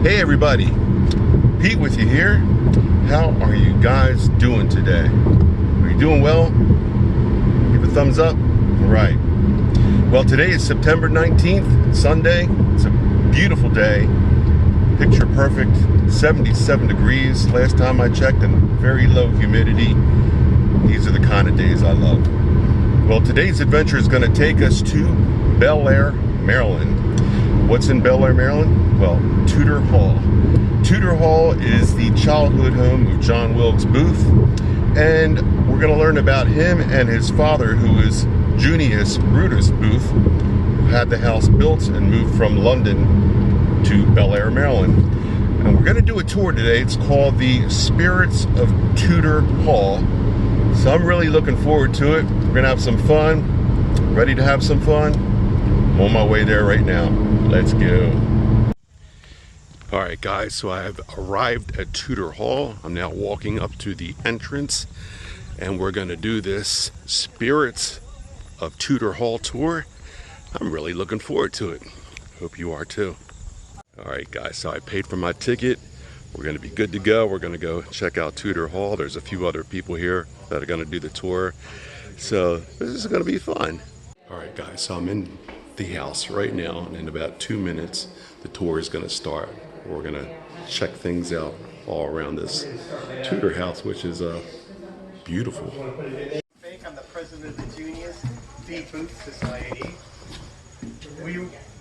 Hey everybody, Pete with you here. How are you guys doing today? Are you doing well? Give a thumbs up. All right. Well, today is September 19th, Sunday. It's a beautiful day. Picture perfect, 77 degrees last time I checked, and very low humidity. These are the kind of days I love. Well, today's adventure is going to take us to Bel Air, Maryland. What's in Bel Air, Maryland? Well, Tudor Hall. Tudor Hall is the childhood home of John Wilkes Booth, and we're going to learn about him and his father, who is Junius Brutus Booth, who had the house built and moved from London to Bel Air, Maryland. And we're going to do a tour today. It's called the Spirits of Tudor Hall. So I'm really looking forward to it. We're going to have some fun. Ready to have some fun? I'm on my way there right now. Let's go. All right, guys, so I have arrived at Tudor Hall. I'm now walking up to the entrance, and we're going to do this Spirits of Tudor Hall tour. I'm really looking forward to it. Hope you are too. All right, guys, so I paid for my ticket. We're going to be good to go. We're going to go check out Tudor Hall. There's a few other people here that are going to do the tour. So this is going to be fun. All right, guys, so I'm in the house right now, and in about 2 minutes, the tour is going to start. We're going to check things out all around this Tudor house, which is beautiful. I'm the president of the Junius Brutus Society.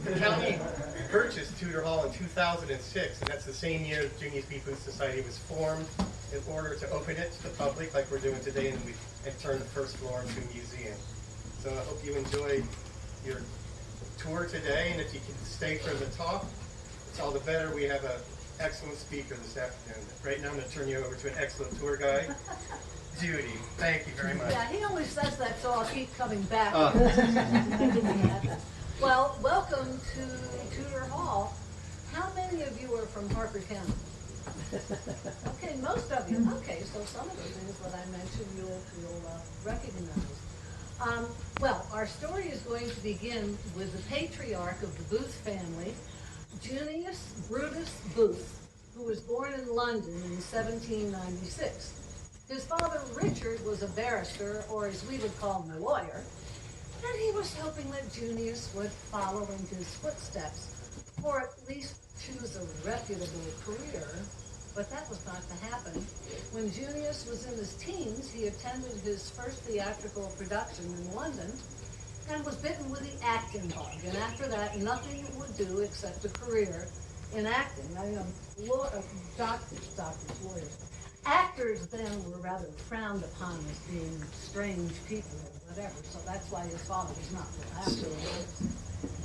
The county purchased Tudor Hall in 2006, and that's the same year the Junius Brutus Society was formed in order to open it to the public like we're doing today, and we turned the first floor into a museum. So I hope you enjoy your tour today, and if you can stay for the talk, it's all the better. We have an excellent speaker this afternoon. Right now I'm going to turn you over to an excellent tour guide, Judy. Thank you very much. Yeah, he always says that, so I'll keep coming back. Well, welcome to Tudor Hall. How many of you are from Harper County? Okay, most of you. Okay, so some of the things that I mentioned you'll recognize. Well, our story is going to begin with the patriarch of the Booth family, Junius Brutus Booth, who was born in London in 1796. His father, Richard, was a barrister, or as we would call him, a lawyer, and he was hoping that Junius would follow in his footsteps, or at least choose a reputable career. But that was not to happen. When Junius was in his teens, he attended his first theatrical production in London and was bitten with the acting bug. And after that, nothing would do except a career in acting. Doctors, lawyers. Actors then were rather frowned upon as being strange people or whatever, so that's why his father was not real happy.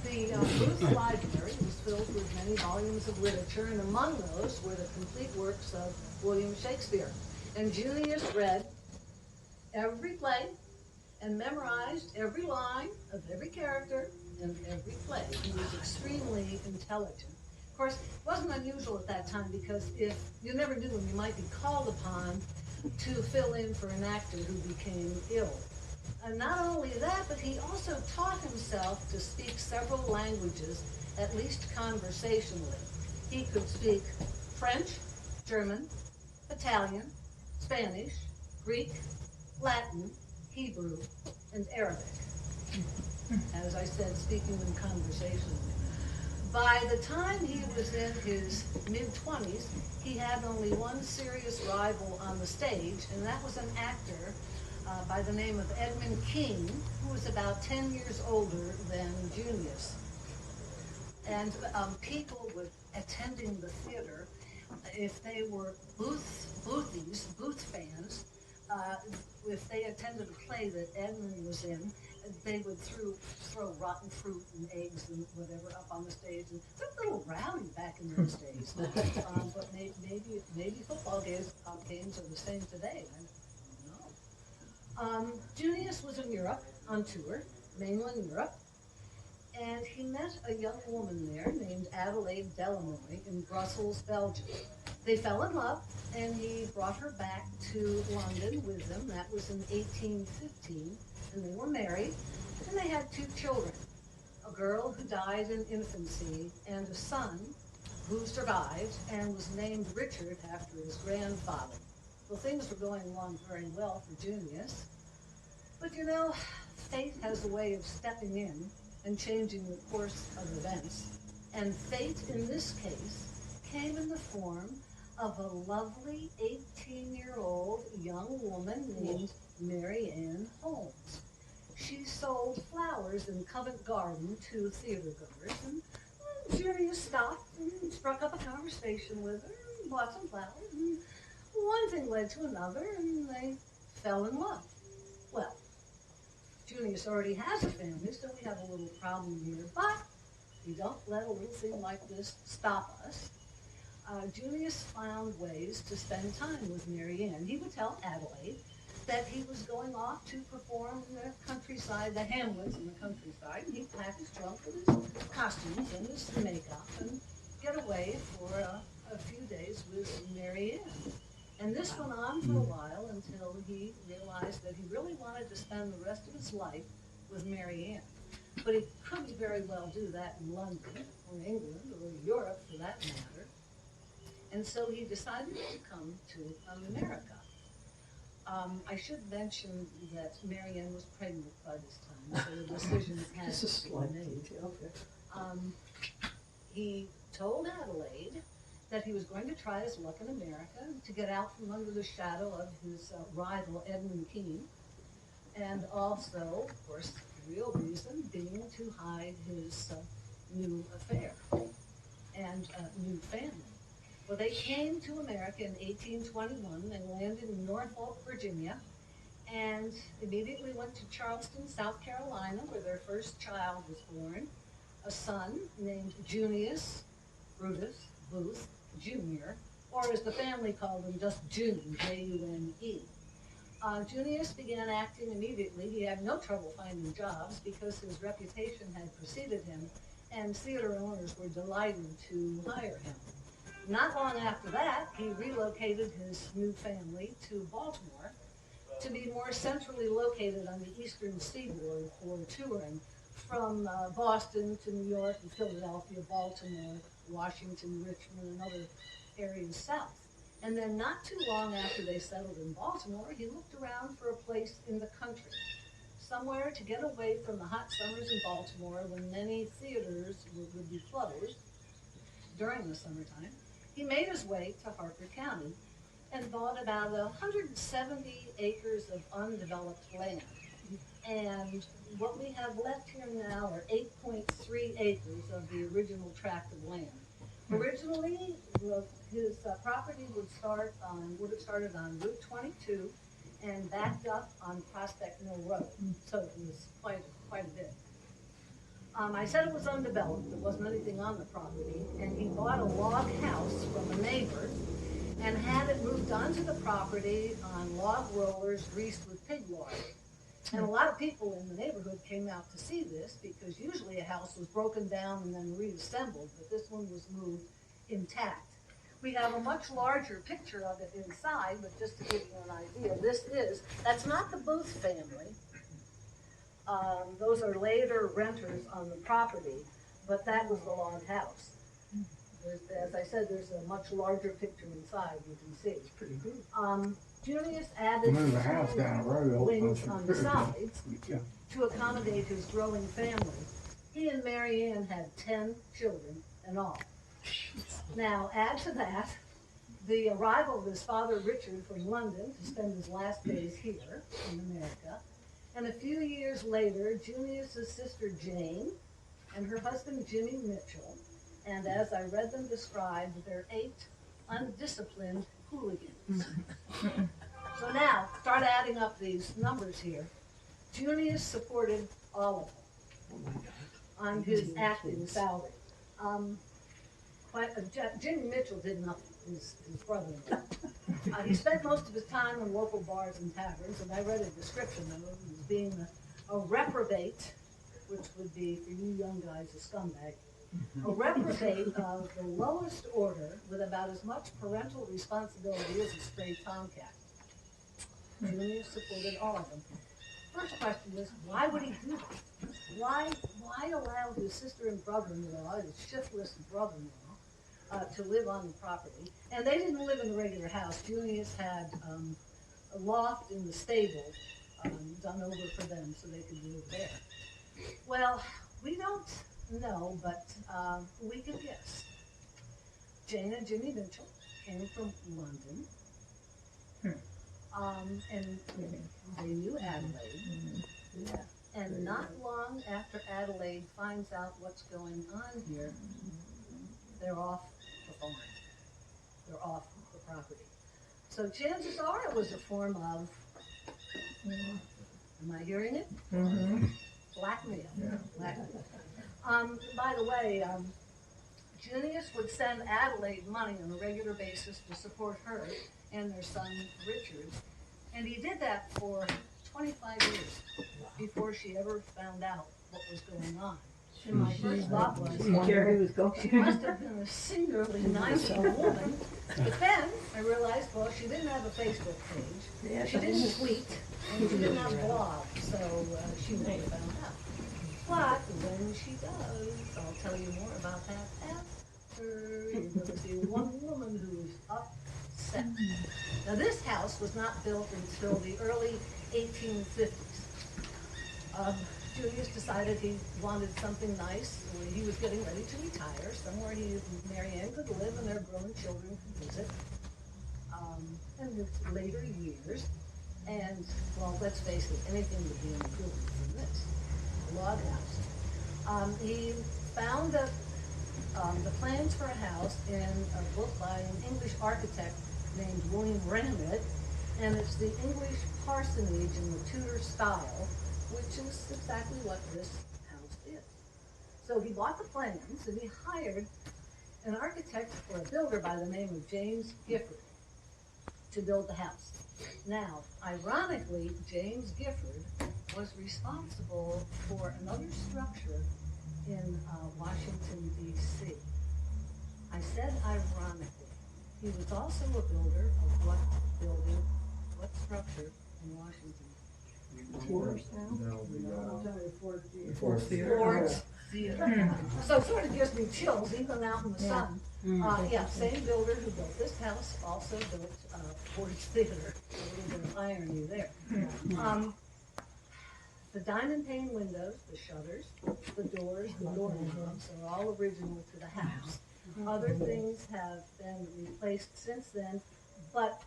The Booth Library was filled with many volumes of literature, and among those were the complete works of William Shakespeare. And Junius read every play and memorized every line of every character in every play. He was extremely intelligent. Of course, it wasn't unusual at that time because if you never knew when you might be called upon to fill in for an actor who became ill. And not only that, but he also taught himself to speak several languages, at least conversationally. He could speak French, German, Italian, Spanish, Greek, Latin, Hebrew, and Arabic. As I said, speaking them conversationally. By the time he was in his mid-20s, he had only one serious rival on the stage, and that was an actor by the name of Edwin King, who was about 10 years older than Junius. And people were attending the theater, if they were Booth fans, if they attended a play that Edwin was in, they would throw rotten fruit and eggs and whatever up on the stage. And it's a little rowdy back in those days. But maybe football games are the same today. I don't know. Junius was in Europe on tour, mainland Europe, and he met a young woman there named Adelaide Delanoy in Brussels, Belgium. They fell in love, and he brought her back to London with him. That was in 1815, and they were married, and they had 2 children, a girl who died in infancy and a son who survived and was named Richard after his grandfather. Well, things were going along very well for Junius, but you know, fate has a way of stepping in and changing the course of events. And fate, in this case, came in the form of a lovely 18-year-old young woman named Mary Ann Holmes. She sold flowers in Covent Garden to theater goers, and Junius stopped and struck up a conversation with her and bought some flowers, and one thing led to another, and they fell in love. Well, Junius already has a family, so we have a little problem here, but we don't let a little thing like this stop us. Junius found ways to spend time with Mary Ann. He would tell Adelaide that he was going off to perform in the countryside, the hamlets in the countryside, and he'd pack his trunk with his costumes and his makeup and get away for a few days with Mary Ann. And this went on for a while until he realized that he really wanted to spend the rest of his life with Mary Ann. But he couldn't very well do that in London or England or Europe for that matter. And so he decided to come to America. I should mention that Mary Ann was pregnant by this time, so the decision had to be made. He told Adelaide that he was going to try his luck in America to get out from under the shadow of his rival Edwin Booth, and also, of course, the real reason being to hide his new affair and new family. Well, they came to America in 1821 and landed in Norfolk, Virginia, and immediately went to Charleston, South Carolina, where their first child was born, a son named Junius Brutus Booth, Jr., or as the family called him, just June, J-U-N-E. Junius began acting immediately. He had no trouble finding jobs because his reputation had preceded him, and theater owners were delighted to hire him. Not long after that, he relocated his new family to Baltimore to be more centrally located on the eastern seaboard for touring from Boston to New York and Philadelphia, Baltimore, Washington, Richmond, and other areas south. And then not too long after they settled in Baltimore, he looked around for a place in the country, somewhere to get away from the hot summers in Baltimore when many theaters would be closed during the summertime. He made his way to Harford County and bought about 170 acres of undeveloped land. And what we have left here now are 8.3 acres of the original tract of land. Originally, his property would have started on Route 22 and backed up on Prospect Mill Road. So it was quite a bit. I said it was undeveloped. There wasn't anything on the property. And he bought a log house from a neighbor and had it moved onto the property on log rollers greased with pig water. And a lot of people in the neighborhood came out to see this because usually a house was broken down and then reassembled, but this one was moved intact. We have a much larger picture of it inside, but just to give you an idea, that's not the Booth family. Those are later renters on the property, but that was the log house. As I said, there's a much larger picture inside, you can see. It's pretty good. Junius added wings on the sides to accommodate his growing family. He and Mary Ann had 10 children in all. Now, add to that the arrival of his father Richard from London to spend his last days here in America. And a few years later, Junius's sister Jane and her husband Jimmy Mitchell, and as I read them described, their 8 undisciplined hooligans. So now, start adding up these numbers here. Junius supported all of them on his acting salary. Jimmy Mitchell did nothing, his brother-in-law. He spent most of his time in local bars and taverns, and I read a description of him as being a reprobate, which would be, for you young guys, a scumbag. A reprobate of the lowest order with about as much parental responsibility as a stray tomcat. Junius supported all of them. First question is, why would he do that? Why allow his sister and brother-in-law, his shiftless brother-in-law, to live on the property. And they didn't live in the regular house. Junius had a loft in the stable done over for them so they could live there. Well, we don't know, but we can guess. Jane and Jimmy Mitchell came from London. And they knew Adelaide. Yeah. And not long after Adelaide finds out what's going on here, they're off the farm. They're off the property. So chances are it was a form of, am I hearing it? Blackmail. Yeah. Blackmail. By the way, Junius would send Adelaide money on a regular basis to support her and their son Richard. And he did that for 25 years before she ever found out what was going on. And my first thought was, she must have been a singularly nice woman. But then I realized, well, she didn't have a Facebook page. She didn't tweet. And she didn't have a blog. So she never found out. But when she does, I'll tell you more about that after. You're going to see one woman who's upset. Now this house was not built until the early 1850s. Junius decided he wanted something nice when he was getting ready to retire, somewhere he and Mary Ann could live and their grown children could visit in his later years. And, well, let's face it, anything would be improved from this, a log house. He found the plans for a house in a book by an English architect named William Ramsay, and it's the English parsonage in the Tudor style, which is exactly what this house is. So he bought the plans and he hired an architect or a builder by the name of James Gifford to build the house. Now, ironically, James Gifford was responsible for another structure in Washington, D.C. I said ironically. He was also a builder of what building, what structure in Washington? Ford's Ford's Theater. So it sort of gives me chills, even out in the sun. Yeah, same builder who built this house also built Ford's Theater. A little bit of irony there. The diamond pane windows, the shutters, the doors, the doorknobs are all original to the house. Other things have been replaced since then, but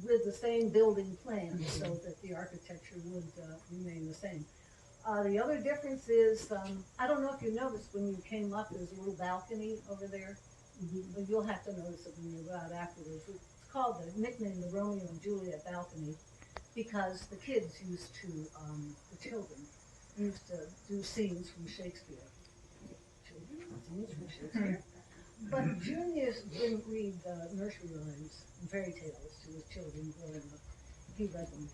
with the same building plan so that the architecture would remain the same. The other difference is, I don't know if you noticed when you came up, there's a little balcony over there. But you'll have to notice it when you go out afterwards. It's called nicknamed the Romeo and Juliet balcony because the kids used to, the children used to do scenes from Shakespeare. Scenes from Shakespeare. But Junius didn't read nursery rhymes and fairy tales to his children growing up. He read them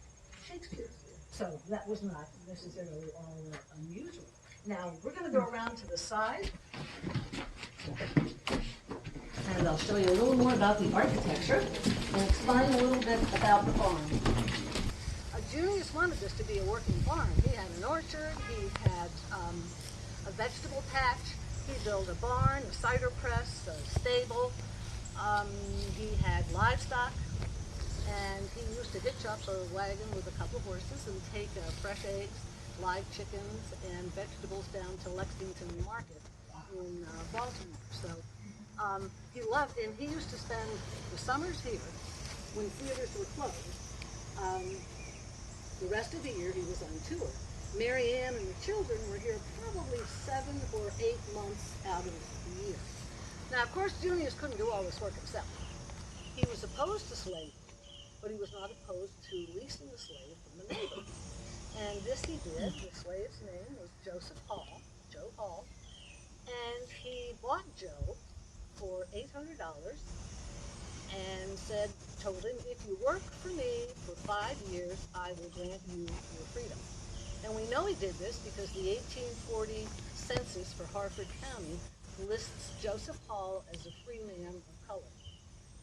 Shakespeare. So that was not necessarily all unusual. Now, we're going to go around to the side. And I'll show you a little more about the architecture and explain a little bit about the farm. Junius wanted this to be a working farm. He had an orchard, he had a vegetable patch, he built a barn, a cider press, a stable, he had livestock, and he used to hitch up a wagon with a couple of horses and take fresh eggs, live chickens, and vegetables down to Lexington Market in Baltimore. So he loved, and he used to spend the summers here when theaters were closed. The rest of the year he was on tour. Mary Ann and the children were here probably 7 or 8 months out of the year. Now, of course, Junius couldn't do all this work himself. He was opposed to slavery, but he was not opposed to leasing the slave from the neighbor. And this he did. The slave's name was Joseph Hall, Joe Hall, and he bought Joe for $800 and told him, if you work for me for 5 years, I will grant you your freedom. And we know he did this because the 1840 census for Harford County lists Joseph Hall as a free man of color.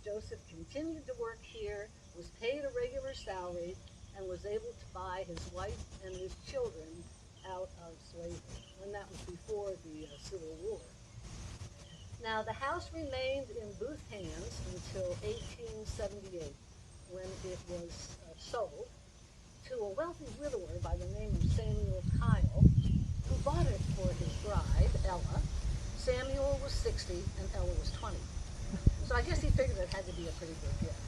Joseph continued to work here, was paid a regular salary, and was able to buy his wife and his children out of slavery. And that was before the Civil War. Now, the house remained in Booth hands until 1878, when it was sold to a wealthy widower by the name of Samuel Kyle, who bought it for his bride, Ella. Samuel was 60 and Ella was 20. So I guess he figured it had to be a pretty good gift.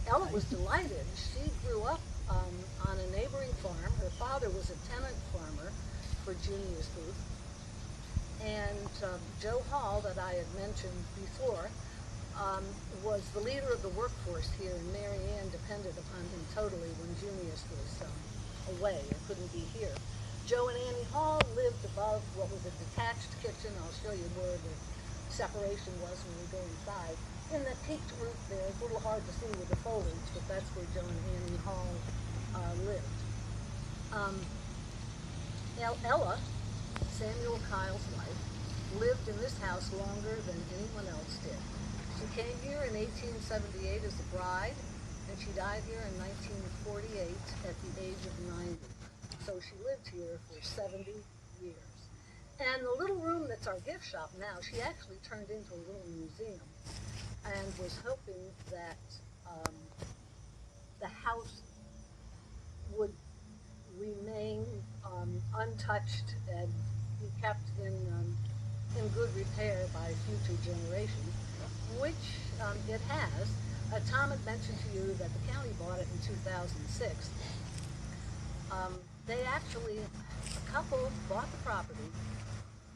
Ella was delighted. She grew up on a neighboring farm. Her father was a tenant farmer for Junius Booth. And Joe Hall, that I had mentioned before, was the leader of the workforce here, and Mary Ann depended upon him totally when Junius was away or couldn't be here. Joe and Annie Hall lived above what was a detached kitchen. I'll show you where the separation was when we go inside. In the peaked roof there, it's a little hard to see with the foliage, but that's where Joe and Annie Hall lived. Ella, Samuel Kyle's wife, lived in this house longer than anyone else did. She came here in 1878 as a bride, and she died here in 1948 at the age of 90. So she lived here for 70 years. And the little room that's our gift shop now, she actually turned into a little museum, and was hoping that the house would remain untouched and be kept in good repair by future generations, which it has. Tom had mentioned to you that the county bought it in 2006. They actually, a couple bought the property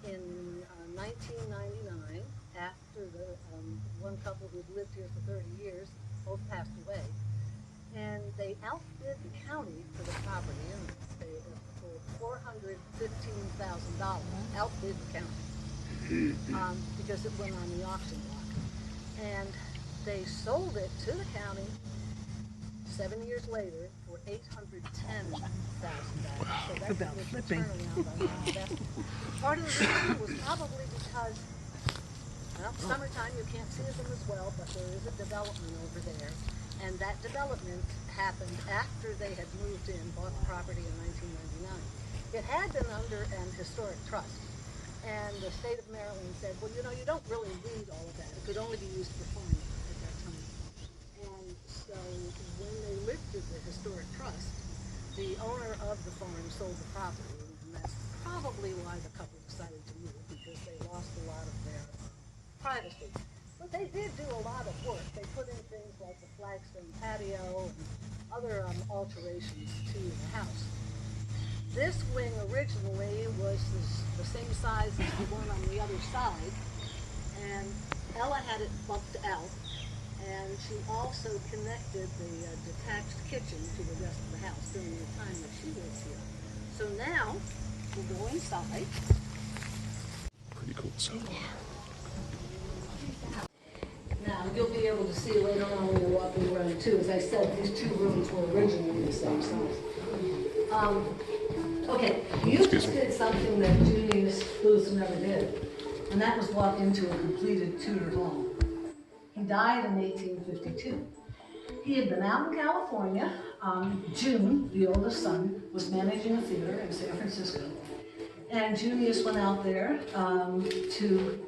in 1999 after the one couple who'd lived here for 30 years both passed away, and they outbid the county for the property, and they for $415,000. Outbid the county because it went on the auction block, and they sold it to the county 7 years later for $810,000. So that's About a flipping. turnaround on that investment. Part of the reason was probably because, well, summertime you can't see them as well, but there is a development over there, and that development happened after they had moved in, bought the property in 1999. It had been under an historic trust, and the state of Maryland said, well, you know, you don't really need all of that. It could only be used for farming at that time. And so when they lifted the historic trust, the owner of the farm sold the property, and that's probably why the couple decided to move, because they lost a lot of their privacy. But they did do a lot of work. They put in things like the flagstone patio and other alterations to the house. This wing originally was the same size as the one on the other side, and Ella had it bumped out, and she also connected the detached kitchen to the rest of the house during the time that she was here. So now, we'll go inside. Pretty cool so far. Now, you'll be able to see later on when you're walking around too. As I said, these two rooms were originally the same size. Okay, you just did something that Junius Booth never did, and that was walk into a completed Tudor Hall. He died in 1852. He had been out in California. June, the oldest son, was managing a theater in San Francisco, and Junius went out there to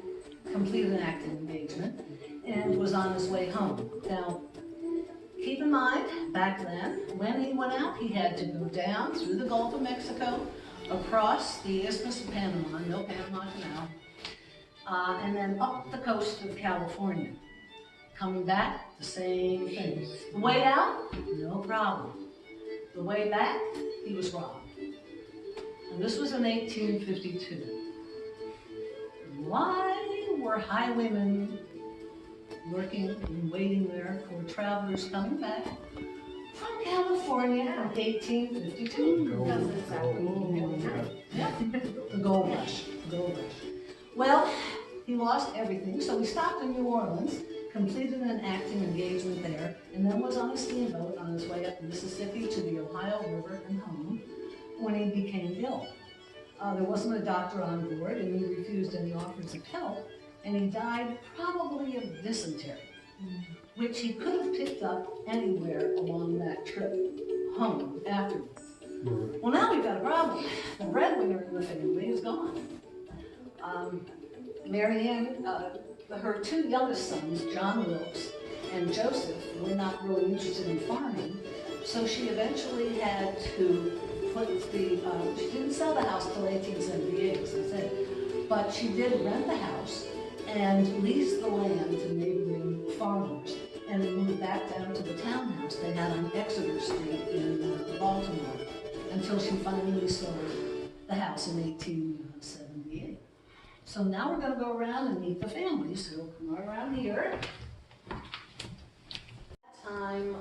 complete an acting engagement and was on his way home. Now, keep in mind, back then, when he went out, he had to go down through the Gulf of Mexico, across the Isthmus of Panama, no Panama Canal, and then up the coast of California. Coming back, the same thing. The way out, no problem. The way back, he was robbed. And this was in 1852. Why were highwaymen working and waiting there for travelers coming back from California in 1852? Yeah, the gold rush. Well, he lost everything, so he stopped in New Orleans, completed an acting engagement there, and then was on a steamboat on his way up the Mississippi to the Ohio River and home when he became ill. There wasn't a doctor on board, and he refused any offers of help, and he died probably of dysentery, which he could have picked up anywhere along that trip home afterwards. Well, now we've got a problem. The breadwinner in the family is gone. Mary Ann, her two youngest sons, John Wilkes and Joseph, were not really interested in farming, so she eventually had to put the, she didn't sell the house till 1878, as I said, but she did rent the house and leased the land to neighboring farmers and moved back down to the townhouse they had on Exeter Street in Baltimore until she finally sold the house in 1878. So now we're going to go around and meet the family. So come right around here. At that time,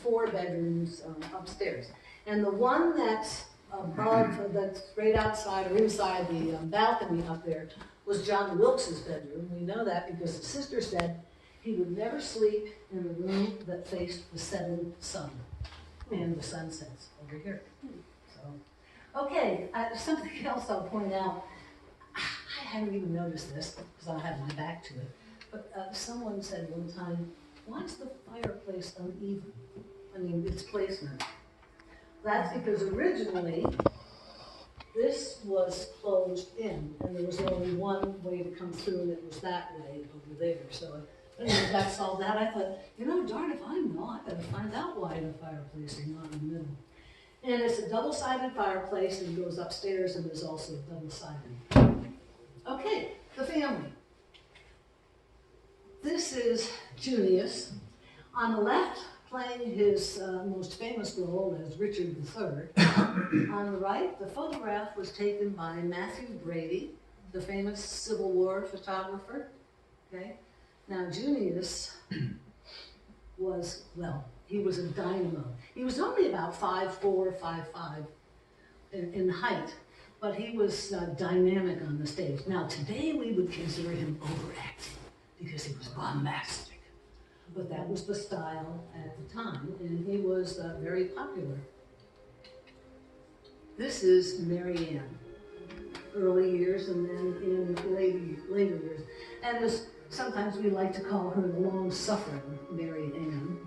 4 bedrooms upstairs. And the one that's above, that's right outside or inside the balcony up there was John Wilkes's bedroom. We know that because the sister said he would never sleep in a room that faced the setting sun. And the sun sets over here. So, okay, something else I'll point out. I hadn't even noticed this because I have my back to it. But someone said one time, why is the fireplace uneven? I mean, its placement. That's because originally this was closed in, and there was only one way to come through, and it was that way over there. So anyway, that solved that. I thought, you know, darn if I know, I gotta find out why the fireplace is not in the middle. And it's a double-sided fireplace, and it goes upstairs, and is also double-sided. Okay, the family. This is Junius. On the left, playing his most famous role as Richard III. On the right, the photograph was taken by Matthew Brady, the famous Civil War photographer. Okay? Now, Junius was, well, he was a dynamo. He was only about 5'4", 5'5" in height, but he was dynamic on the stage. Now, today we would consider him overacting because he was bombastic. But that was the style at the time, and he was very popular. This is Mary Ann, early years and then in later years. And as sometimes we like to call her the long-suffering Mary Ann,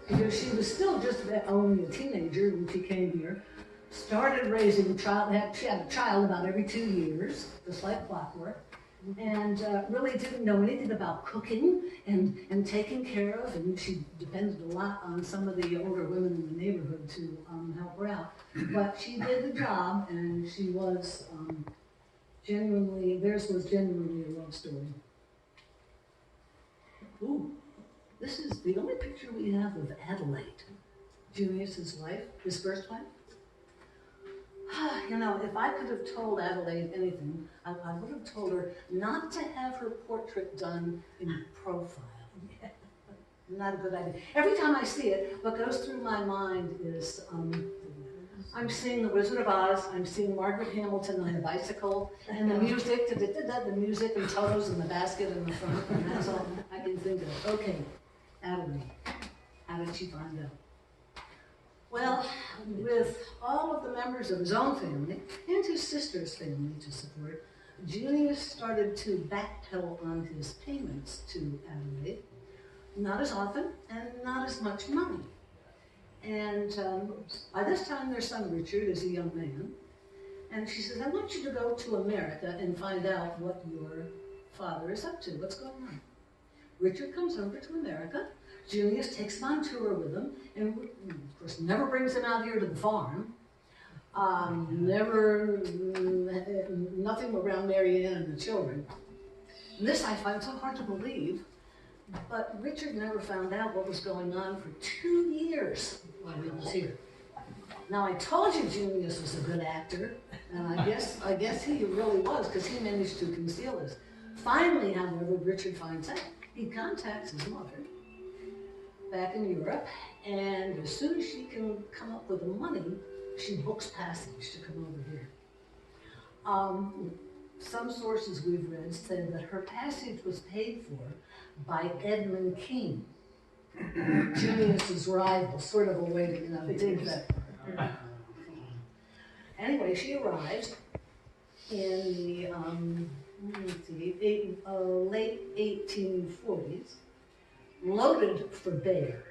because she was still just only a teenager when she came here, started raising a child, she had a child about every 2 years, just like clockwork, and really didn't know anything about cooking and taking care of, and she depended a lot on some of the older women in the neighborhood to help her out. But she did the job, and she was theirs was genuinely a love story. Ooh, this is the only picture we have of Adelaide, Junius's wife, his first wife. You know, if I could have told Adelaide anything, I would have told her not to have her portrait done in profile. Not a good idea. Every time I see it, what goes through my mind is, I'm seeing The Wizard of Oz, I'm seeing Margaret Hamilton on a bicycle, and the music, the music and Toto's in the basket in the front, and that's all I can think of. Okay, Adelaide, how did she find out? Well, with all of the members of his own family and his sister's family to support, Junius started to backpedal on his payments to Adelaide. Not as often and not as much money. And by this time their son Richard is a young man, and she says, I want you to go to America and find out what your father is up to, what's going on. Richard comes over to America. Junius takes him on tour with him, and of course never brings him out here to the farm. Nothing around Mary Ann and the children. And this I find so hard to believe, but Richard never found out what was going on for 2 years while he was here. Now I told you Junius was a good actor, and I guess he really was, because he managed to conceal this. Finally, however, Richard finds out. He contacts his mother back in Europe, and as soon as she can come up with the money, she books passage to come over here. Some sources we've read said that her passage was paid for by Edmund King, Junius's rival, sort of a way to dig that. Anyway, she arrives in the late 1840s, loaded for bear.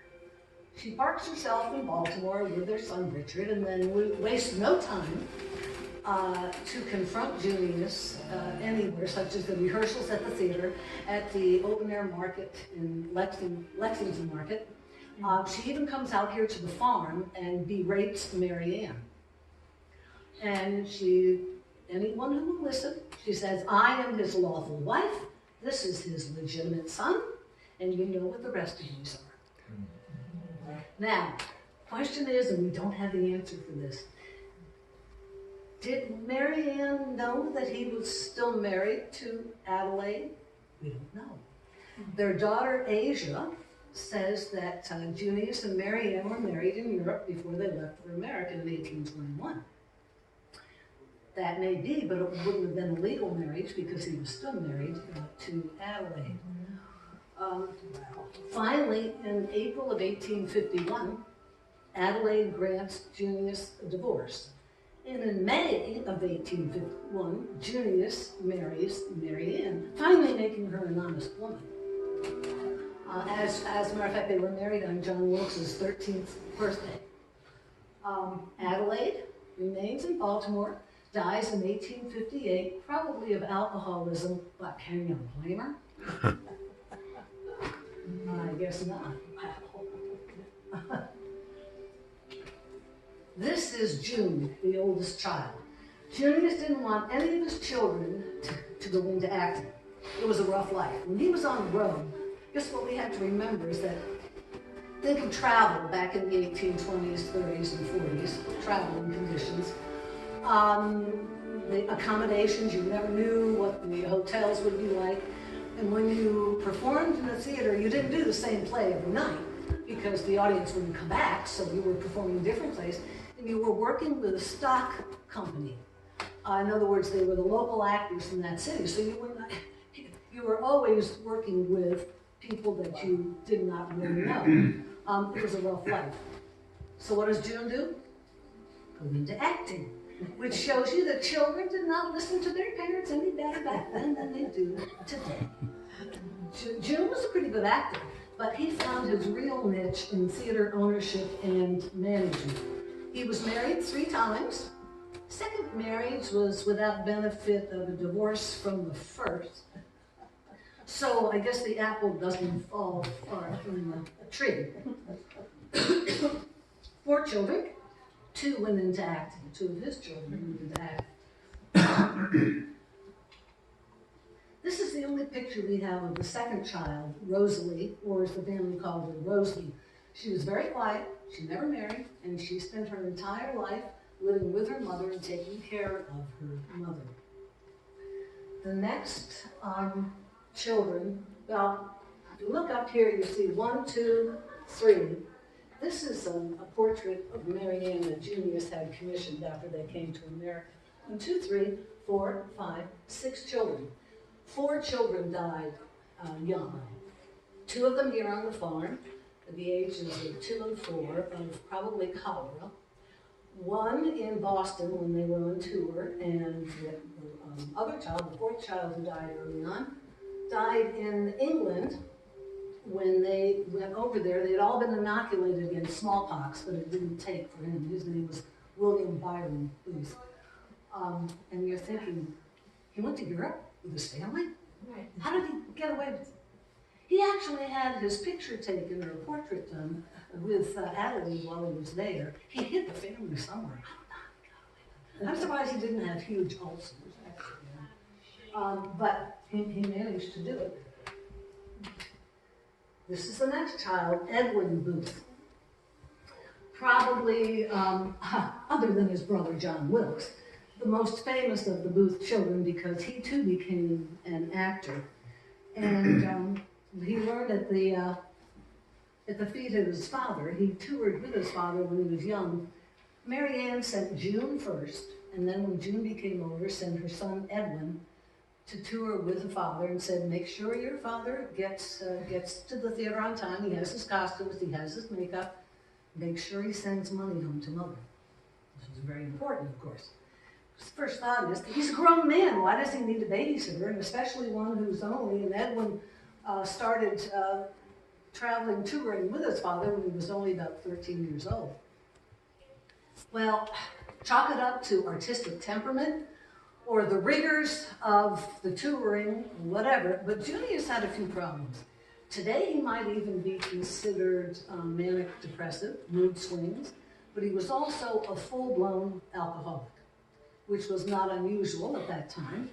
She parks herself in Baltimore with their son Richard, and then we waste no time to confront Junius anywhere, such as the rehearsals at the theater, at the open air market in Lexington Market. She even comes out here to the farm and berates Mary Ann. And anyone who will listen, she says, I am his lawful wife, this is his legitimate son, and you know what the rest of these are. Now, question is, and we don't have the answer for this, did Mary Ann know that he was still married to Adelaide? We don't know. Their daughter, Asia, says that Junius and Mary Ann were married in Europe before they left for America in 1821. That may be, but it wouldn't have been a legal marriage because he was still married to Adelaide. Finally, in April of 1851, Adelaide grants Junius a divorce. And in May of 1851, Junius marries Mary Ann, finally making her an honest woman. As a matter of fact, they were married on John Wilkes' 13th birthday. Adelaide remains in Baltimore, dies in 1858, probably of alcoholism, but can you blame her? I guess not. This is June, the oldest child. Junius didn't want any of his children to go into acting. It was a rough life. When he was on the road, guess what we have to remember is that they could travel back in the 1820s, 30s, and 40s, traveling conditions. The accommodations, you never knew what the hotels would be like. And when you performed in the theater, you didn't do the same play every night because the audience wouldn't come back, so you were performing different plays. And you were working with a stock company. In other words, they were the local actors in that city, so you were always working with people that you did not really know. It was a rough life. So what does June do? Go into acting, which shows you that children did not listen to their parents any better back then than they do today. June was a pretty good actor, but he found his real niche in theater ownership and management. He was married 3 times. Second marriage was without benefit of a divorce from the first. So I guess the apple doesn't fall far from the tree. 4 children, 2 went into acting. 2 of his children went into acting. This is the only picture we have of the second child, Rosalie, or as the family called her, Rosalie. She was very quiet, she never married, and she spent her entire life living with her mother and taking care of her mother. The next children, well, if you look up here, you see 1, 2, 3. This is a portrait of Mary Ann that Junius had commissioned after they came to America. 1, 2, 3, 4, 5, 6 children. 4 children died young. 2 of them here on the farm, at the ages of 2 and 4, of probably cholera. 1 in Boston when they were on tour, and the other child, the 4th child who died early on, died in England when they went over there. They had all been inoculated against smallpox, but it didn't take for him. His name was William Byron Booth. And you're thinking, he went to Europe with his family? Right. How did he get away with it? He actually had his picture taken, or a portrait done, with Adelaide while he was there. He hid the family somewhere. I'm surprised he didn't have huge ulcers, actually. But he managed to do it. This is the next child, Edwin Booth. Probably, other than his brother John Wilkes, the most famous of the Booth children because he too became an actor. And he learned at the feet of his father. He toured with his father when he was young. Mary Ann sent June first, and then when June became older, sent her son Edwin to tour with the father and said, make sure your father gets to the theater on time. He has his costumes, he has his makeup. Make sure he sends money home to mother. This was very important, of course. His first thought is, he's a grown man. Why does he need a babysitter? And especially one who's only, and Edwin started traveling, touring with his father when he was only about 13 years old. Well, chalk it up to artistic temperament or the rigors of the touring, whatever, but Junius had a few problems. Today he might even be considered manic depressive, mood swings, but he was also a full-blown alcoholic, which was not unusual at that time.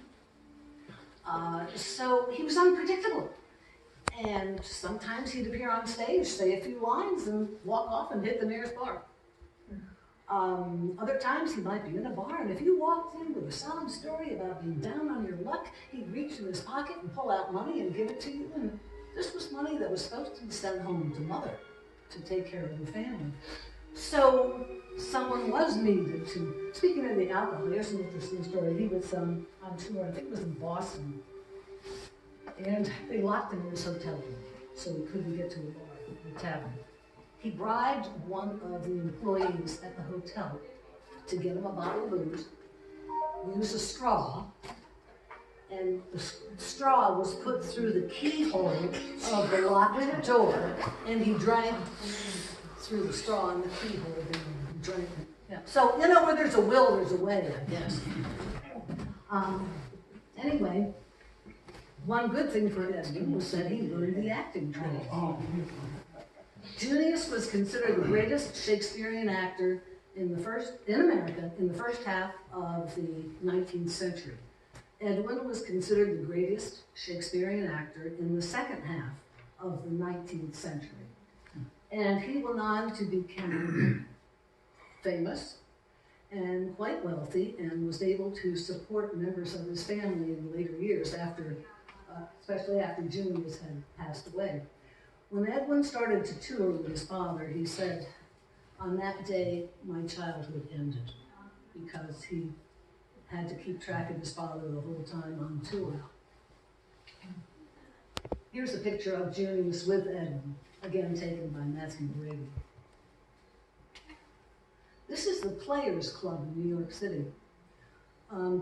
So he was unpredictable. And sometimes he'd appear on stage, say a few lines, and walk off and hit the nearest bar. Other times he might be in a bar, and if you walked in with a sob story about being down on your luck, he'd reach in his pocket and pull out money and give it to you. And this was money that was supposed to be sent home to mother to take care of the family. So someone was needed to, speaking of the alcohol, here's an interesting story. He was on tour, I think it was in Boston, and they locked him in his hotel room, so he couldn't get to a bar, a tavern. He bribed one of the employees at the hotel to get him a bottle of booze, use a straw, and the straw was put through the keyhole of the locked door, and he drank through the straw in the keyhole and drank it. Yeah. So, you know, where there's a will, there's a way, I guess. Anyway, one good thing for Edwin was that he learned the acting trade. Junius was considered the greatest Shakespearean actor in America in the first half of the 19th century. Edwin was considered the greatest Shakespearean actor in the second half of the 19th century. And he went on to become famous and quite wealthy, and was able to support members of his family in later years, especially after Junius had passed away. When Edwin started to tour with his father, he said, on that day, my childhood ended, because he had to keep track of his father the whole time on tour. Here's a picture of Junius with Edwin, again taken by Matthew Brady. This is the Players Club in New York City.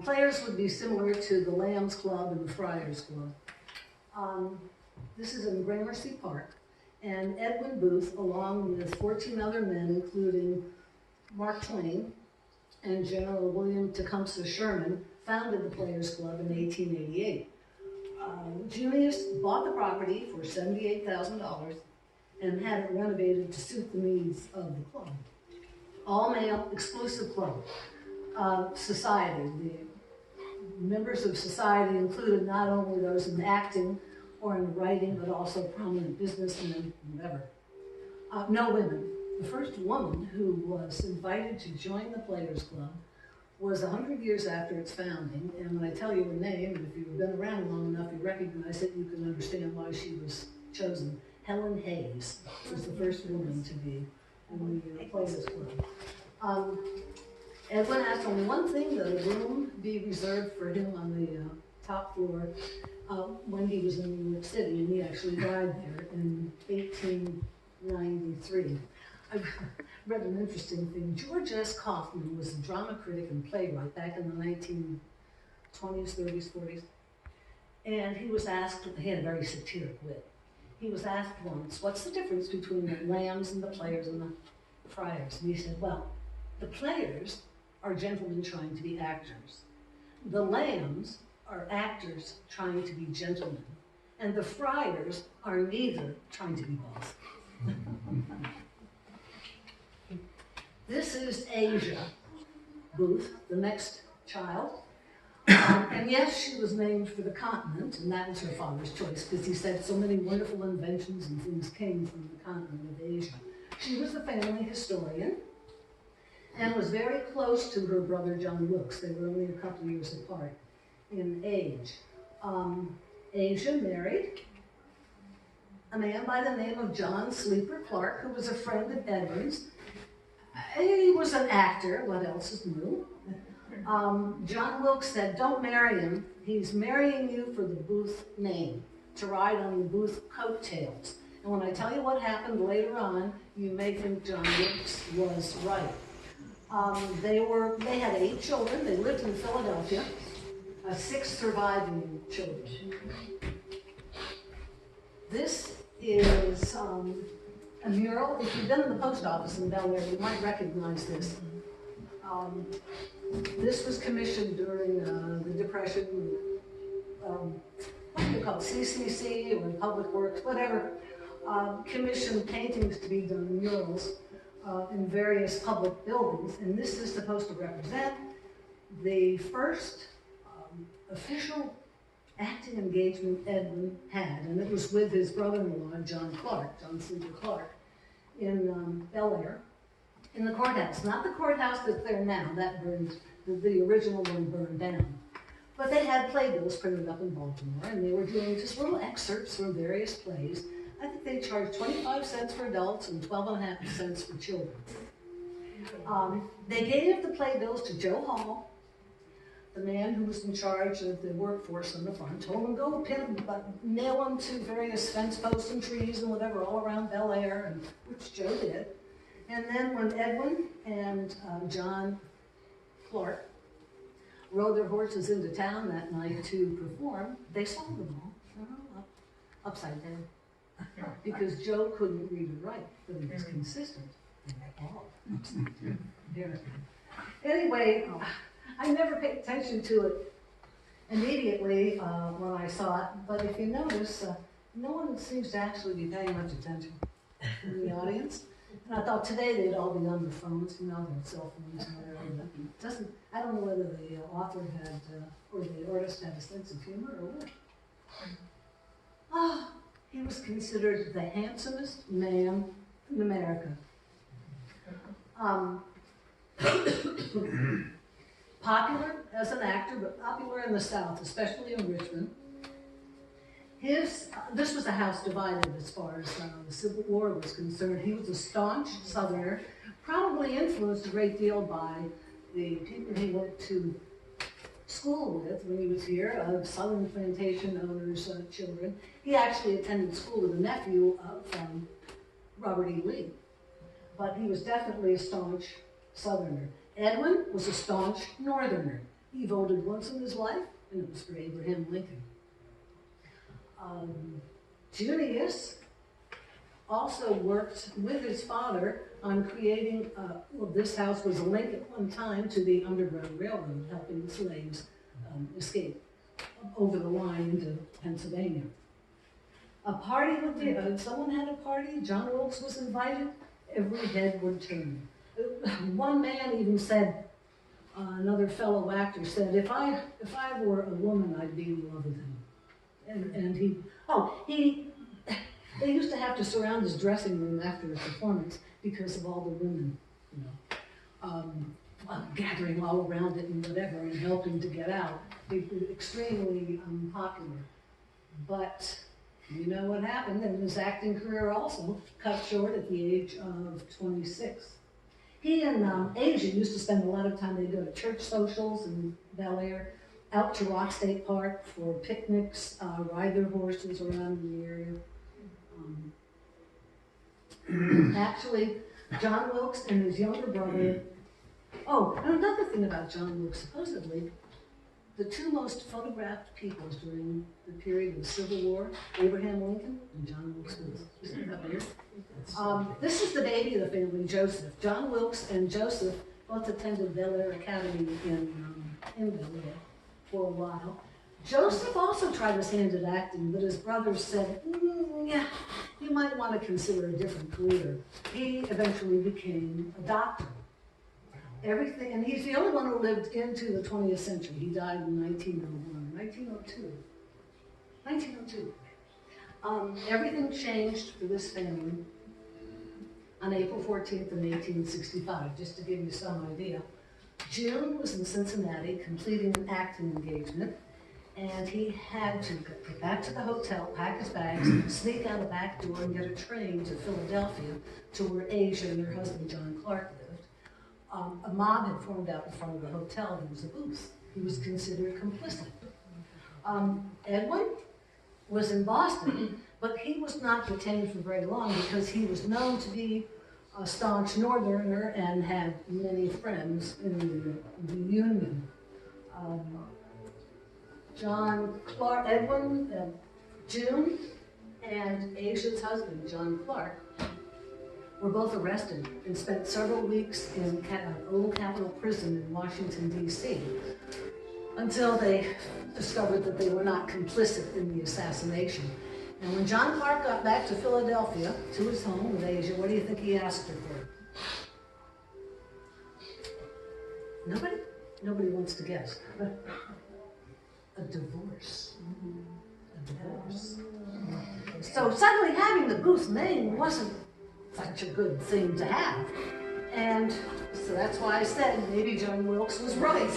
Players would be similar to the Lambs Club and the Friars Club. This is in Gramercy Park, and Edwin Booth, along with 14 other men, including Mark Twain and General William Tecumseh Sherman, founded the Players Club in 1888. Junius bought the property for $78,000 and had it renovated to suit the needs of the club. All-male, exclusive club. Society. The members of society included not only those in acting or in writing, but also prominent businessmen, whatever. No women. The first woman who was invited to join the Players Club was 100 years after its founding, and when I tell you her name, and if you've been around long enough, you recognize it, you can understand why she was chosen. Helen Hayes was the first woman to be in the Players Club. Edwin asked only one thing, that a room be reserved for him on the top floor when he was in New York City, and he actually died there in 1893. I read an interesting thing. George S. Kaufman was a drama critic and playwright back in the 1920s, 30s, 40s, and he was asked, he had a very satiric wit. He was asked once, what's the difference between the Lambs and the Players and the Friars? And he said, well, the Players are gentlemen trying to be actors. The Lambs are actors trying to be gentlemen. And the Friars are neither trying to be both. This is Asia Booth, the next child. And yes, she was named for the continent, and that was her father's choice, because he said so many wonderful inventions and things came from the continent of Asia. She was a family historian and was very close to her brother John Wilkes. They were only a couple years apart in age. Asia married a man by the name of John Sleeper Clark, who was a friend of Edwin's. He was an actor, what else is new? John Wilkes said, don't marry him. He's marrying you for the Booth name, to ride on the Booth coattails. And when I tell you what happened later on, you may think John Wilkes was right. They had 8 children. They lived in Philadelphia. 6 surviving children. This is a mural. If you've been in the post office in Bel Air, you might recognize this. This was commissioned during the Depression, what do you call it, CCC or Public Works, whatever, commissioned paintings to be done, murals, in various public buildings. And this is supposed to represent the first official acting engagement Edwin had, and it was with his brother-in-law, John Sleeper Clark, in Bel Air, in the courthouse. Not the courthouse that's there now, that burned, the original one burned down. But they had playbills printed up in Baltimore, and they were doing just little excerpts from various plays. I think they charged 25 cents for adults and 12.5 cents for children. They gave the playbills to Joe Hall, the man who was in charge of the workforce on the farm, told him go nail them to various fence posts and trees and whatever all around Bel Air, and which Joe did. And then when Edwin and John Clark rode their horses into town that night to perform, they sold them all upside down. Because Joe couldn't read or write, but he was consistent. All upside down. Anyway, I never paid attention to it immediately when I saw it, but if you notice, no one seems to actually be paying much attention in the audience. And I thought today they'd all be on their phones, their cell phones and whatever. I don't know whether the author had, or the artist had a sense of humor or what. He was considered the handsomest man in America. Popular as an actor, but popular in the South, especially in Richmond. This was a house divided as far as the Civil War was concerned. He was a staunch Southerner, probably influenced a great deal by the people he went to school with when he was here, Southern plantation owners' children. He actually attended school with a nephew from Robert E. Lee, but he was definitely a staunch Southerner. Edwin was a staunch Northerner. He voted once in his life, and it was for Abraham Lincoln. Junius also worked with his father on creating, this house was a link at one time to the Underground Railroad, helping slaves escape over the line into Pennsylvania. A party would be, someone had a party, John Wilkes was invited, every head would turn. One man even said, another fellow actor said, if I were a woman, I'd be in love with him. And they used to have to surround his dressing room after the performance because of all the women, gathering all around it and whatever and helping to get out. They were extremely popular. But you know what happened, and his acting career also cut short at the age of 26. He and Asia used to spend a lot of time, they'd go to church socials in Bel Air, out to Rock State Park for picnics, ride their horses around the area. Actually, John Wilkes and his younger brother, and another thing about John Wilkes, supposedly, the two most photographed people during the period of the Civil War, Abraham Lincoln and John Wilkes Booth. Isn't that weird? This is the baby of the family, Joseph. John Wilkes and Joseph both attended Bel Air Academy in Bel Air for a while. Joseph also tried his hand at acting, but his brothers said, yeah, you might want to consider a different career. He eventually became a doctor. Everything, and he's the only one who lived into the 20th century. He died in 1902. Everything changed for this family on April 14th of 1865, just to give you some idea. June was in Cincinnati completing an acting engagement, and he had to get back to the hotel, pack his bags, sneak out a back door and get a train to Philadelphia to where Asia and her husband John Clark lived. A mob had formed out in front of the hotel. There was a booth. He was considered complicit. Edwin was in Boston, but he was not detained for very long because he was known to be a staunch Northerner and had many friends in the Union. John Clark, Edwin, June, and Asia's husband, John Clark, were both arrested and spent several weeks in Old Capitol Prison in Washington, D.C., until they discovered that they were not complicit in the assassination. And when John Clark got back to Philadelphia, to his home with Asia, what do you think he asked her for? Nobody? Nobody wants to guess. A divorce. A divorce. So suddenly having the Booth name wasn't such a good thing to have. And so that's why I said maybe John Wilkes was right.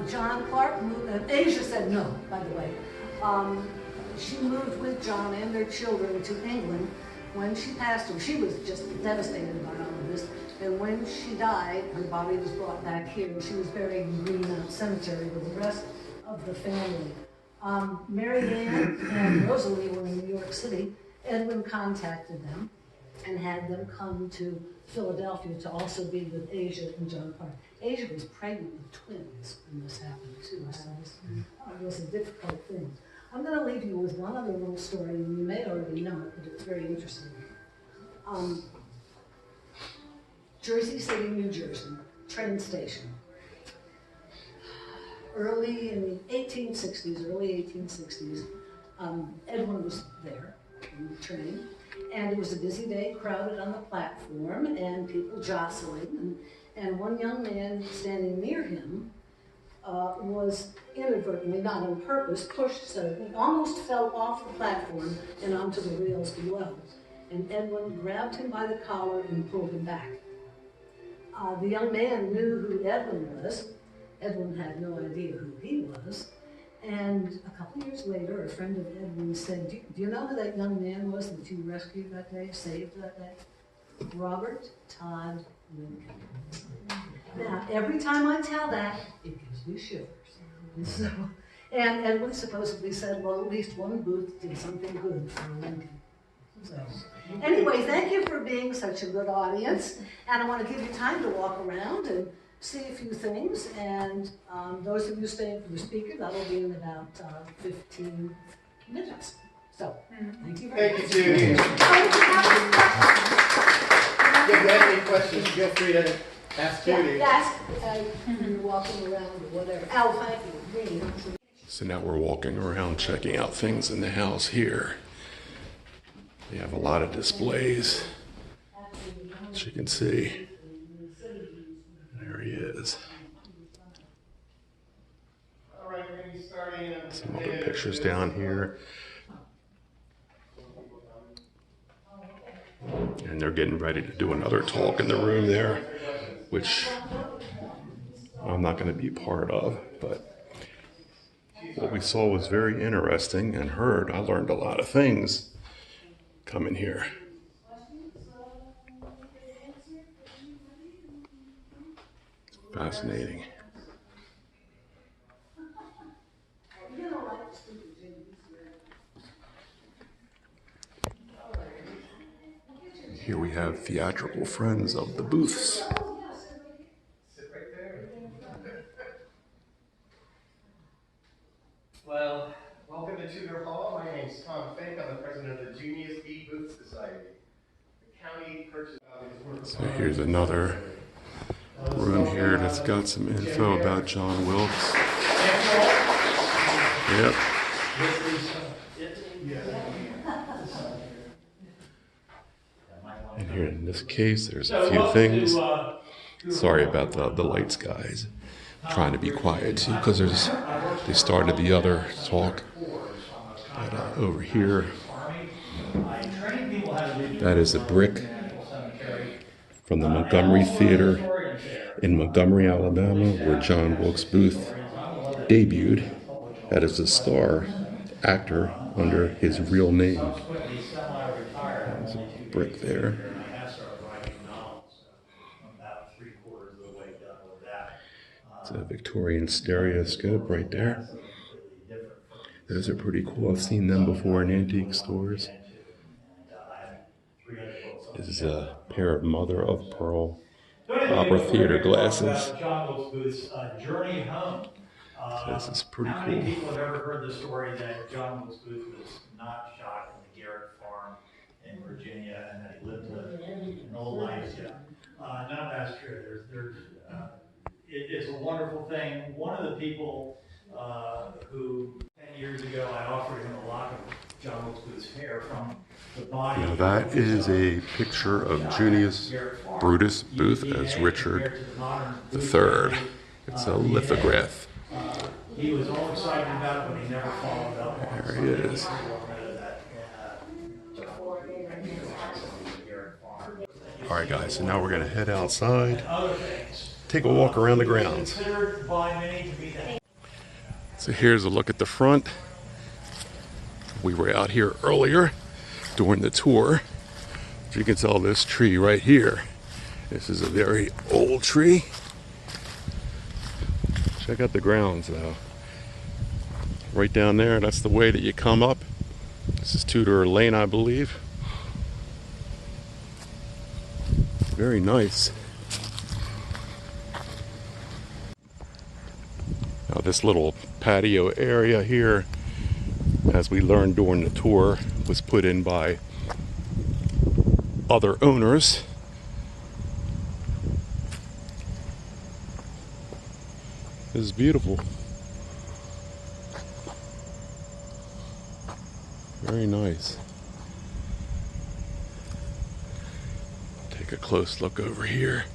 John Clark moved, Asia said no, by the way. She moved with John and their children to England. When she passed away, she was just devastated by all of this. And when she died, her body was brought back here, and she was buried in Greenmount Cemetery with the rest of the family. Mary Ann and Rosalie were in New York City. Edwin contacted them and had them come to Philadelphia to also be with Asia and John Clark. Asia was pregnant with twins when this happened too, so it was a difficult thing. I'm going to leave you with one other little story, and you may already know it, but it's very interesting. Jersey City, New Jersey, train station. Early in the 1860s, Edwin was there in the train, and it was a busy day, crowded on the platform, and people jostling, and one young man standing near him was inadvertently, not on purpose, pushed so he almost fell off the platform and onto the rails below. And Edwin grabbed him by the collar and pulled him back. The young man knew who Edwin was. Edwin had no idea who he was. And a couple years later, a friend of Edwin said, do you know who that young man was that you rescued that day, saved that day? Robert Todd Lincoln. Now, every time I tell that, it gives me shivers. And Edwin supposedly said, well, at least one Booth did something good for Lincoln. So, anyway, thank you for being such a good audience. And I want to give you time to walk around and see a few things. And those of you staying for the speaker, that'll be in about 15 minutes. So, thank you very much. Thank you, Judy. If you have any questions, feel free to ask Judy. Yeah, ask you're walking around or whatever. Al, thank you. Really. So now we're walking around checking out things in the house here. They have a lot of displays, as you can see. There he is. All right, we're going to be starting. Some other pictures down here. And they're getting ready to do another talk in the room there, which I'm not going to be part of, but what we saw was very interesting and heard. I learned a lot of things coming here. Fascinating. Here we have theatrical friends of the Booths. Well, welcome to Tudor Hall. My name's Tom Fink. I'm the president of the Junius Brutus Booth Society. The county purchased So here's another room here that's got some info about John Wilkes. Yep. And here in this case, there's a few things. Sorry about the lights, guys. I'm trying to be quiet too, because they started the other talk. But over here, that is a brick from the Montgomery Theater in Montgomery, Alabama, where John Wilkes Booth debuted as a star actor under his real name. There's a brick there. It's a Victorian stereoscope right there. Those are pretty cool. I've seen them before in antique stores. This is a pair of mother of pearl opera theater glasses. John Wilkes Booth's journey home. So this is pretty How many cool. people have ever heard the story that John Wilkes Booth was not shot in the Garrett farm in Virginia, and that he lived to No, that's true. It's a wonderful thing. One of the people who 10 years ago I offered him a lock of John Wilkes Booth's hair from the body. Now that is a picture of Junius Brutus Booth as Richard III. It's a lithograph. He was all excited about it, but he never followed up on it. There he is. All right, guys, so now we're going to head outside, take a walk around the grounds. So here's a look at the front. We were out here earlier during the tour. As you can tell, this tree right here, this is a very old tree. Check out the grounds though. Right down there, that's the way that you come up. This is Tudor Lane, I believe. Very nice. Now this little patio area here, as we learned during the tour, was put in by other owners. This is beautiful. Very nice. Take a close look over here.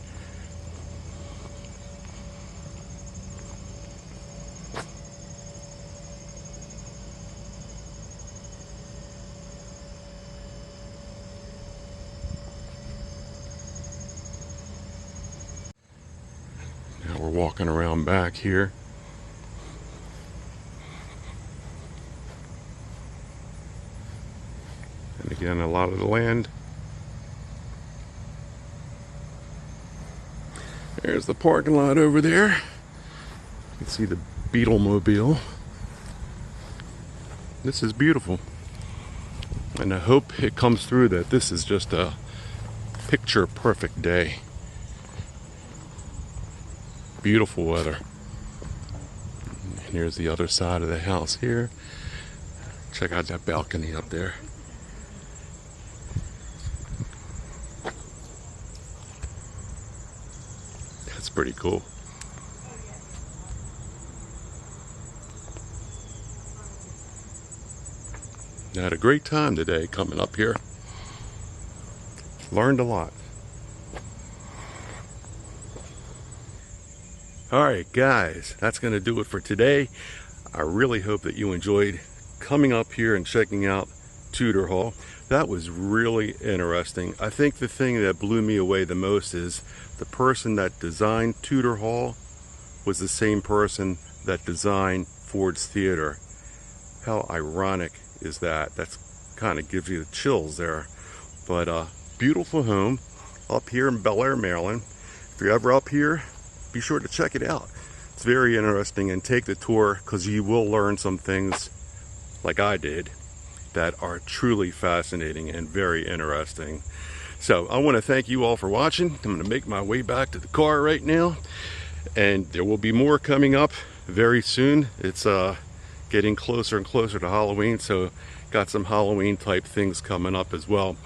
Now we're walking around back here. And again, a lot of the land. There's the parking lot over there. You can see the Beetlemobile. This is beautiful. And I hope it comes through that this is just a picture perfect day. Beautiful weather. And here's the other side of the house here. Check out that balcony up there. That's pretty cool. I had a great time today coming up here. Learned a lot. Alright guys, that's going to do it for today. I really hope that you enjoyed coming up here and checking out Tudor Hall. That was really interesting. I think the thing that blew me away the most is the person that designed Tudor Hall was the same person that designed Ford's Theater. How ironic is that? That's kind of gives you the chills there. But beautiful home up here in Bel Air, Maryland. If you're ever up here, be sure to check it out. It's very interesting, and take the tour because you will learn some things like I did that are truly fascinating and very interesting. So I want to thank you all for watching. I'm going to make my way back to the car right now, and there will be more coming up very soon. It's getting closer and closer to Halloween, so got some Halloween type things coming up as well.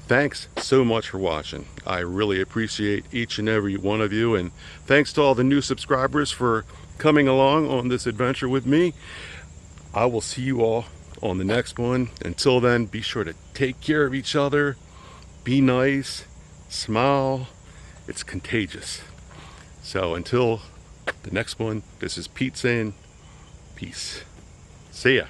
Thanks so much for watching. I really appreciate each and every one of you, and thanks to all the new subscribers for coming along on this adventure with me. I will see you all on the next one. Until then, be sure to take care of each other, be nice, smile. It's contagious. So until the next one, this is Pete saying peace. See ya.